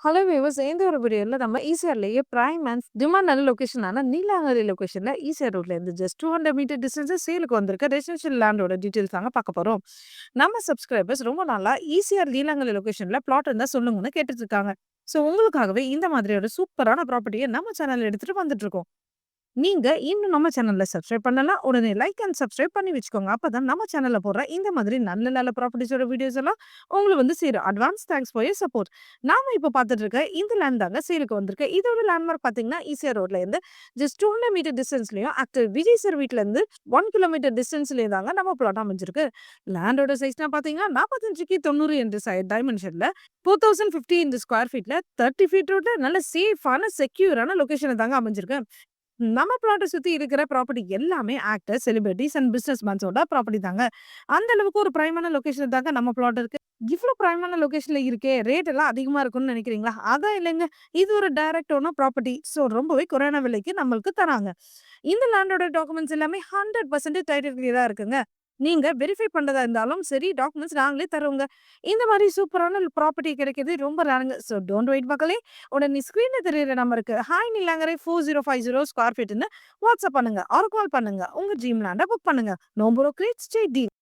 Hello viewers இந்த ஒரு வீடியோல நம்ம ஈசிஆர்லயே பிரைம் அண்ட் டிமாண்ட் நல்ல லொகேஷனான நீலாங்கரி லொகேஷன்ல ஈசிஆர் ரோட்ல இருந்து ஜஸ்ட் 200 மீட்டர் டிஸ்டன்ஸ் சேலுக்கு வந்திருக்க ரெசிடென்ஷியல் லேண்டோட டீடைல்ஸ் தாங்க பார்க்க போறோம். நம்ம சப்ஸ்கிரைபர்ஸ் ரொம்ப நாளா ஈசிஆர் நீலாங்கரி லொகேஷன்ல பிளாட் இருந்தா சொல்லுங்கன்னு கேட்டுட்டு இருக்காங்க. ஸோ உங்களுக்காகவே இந்த மாதிரியோட சூப்பரான ப்ராப்பர்ட்டியை நம்ம சேனல்ல எடுத்துட்டு வந்துட்டு இருக்கோம். நீங்க இன்னும் நம்ம சேனல்ல சப்ஸ்கிரைப் பண்ணலனா, உடனே லைக் அண்ட் சப்ஸ்கிரைப் பண்ணி வச்சுக்கோங்க. அப்பதான் நம்ம சேனல்ல போடுற இந்த மாதிரி நல்ல நல்ல ப்ராப்பர்ட்டீஸோட வீடியோஸ் எல்லாம் உங்களுக்கு வந்து சேரும். Advance thanks for your support. நாம இப்ப பார்த்துட்டு இருக்க இந்த லேண்ட் தாங்க சேலுக்கு வந்திருக்கு. இதோட லேண்ட்மார்க் பார்த்தீங்கன்னா, ஈசிஆர் ரோட்ல இருந்து ஜஸ்ட் 200 மீட்டர் டிஸ்டன்ஸ்லயும் ஆக்டர் விஜய் சார் வீட்ல இருந்து 1 கிலோமீட்டர் டிஸ்டன்ஸ்லயே தாங்க நம்ம பிளாட் அமைஞ்சிருக்கு. லேண்டோட சைஸ்னா பார்த்தீங்கன்னா 45க்கு 90 என்ற டைமென்ஷன்ல 4050 இந்த ஸ்கொயர் ஃபீட்ல 30 ஃபீட் ரோட்ல நல்ல சேஃபான செக்யூரான லொகேஷன் தாங்க அமைஞ்சிருக்கு. நம்ம பிளாட்ட சுத்தி இருக்கிற ப்ராப்பர்ட்டி எல்லாமே ஆக்டர், செலிபிரிட்டீஸ் அண்ட் பிசினஸ் மேன்ஸோட ப்ராப்பர்ட்டி தாங்க. அந்த அளவுக்கு ஒரு பிரைமான லொகேஷன் தாங்க நம்ம பிளாட் இருக்கு. இவ்ளோ பிரைமான லொகேஷன்ல இருக்கே, ரேட் எல்லாம் அதிகமா இருக்கும்னு நினைக்கிறீங்களா? அதான் இல்லைங்க. இது ஒரு டைரக்ட் ஓனர் ப்ராப்பர்ட்டி. ஸோ ரொம்பவே குறைவான விலைக்கு நம்மளுக்கு தராங்க. இந்த லேண்டோட டாக்குமெண்ட்ஸ் எல்லாமே 100% டைட்டில் கிளியரா இருக்குங்க. நீங்க வெரிஃபை பண்றதா இருந்தாலும் சரி, டாக்குமெண்ட்ஸ் நாங்களே தருவோங்க. இந்த மாரி சூப்பரான ப்ராப்பர்ட்டி கிடைக்கிறது ரொம்ப ரேருங்க. ஸோ டோன்ட் வெயிட் மக்களே. உடனே ஸ்க்ரீன்ல தெரியிற நம்பருக்கு ஹாய் நீலாங்கரை 4050 ஸ்கொயர் ஃபீட்ன்னு வாட்ஸ்அப் பண்ணுங்க. ஆர் கால் பண்ணுங்க. உங்க ட்ரீம் லேண்ட புக் பண்ணுங்க. No brokerage, straight deal.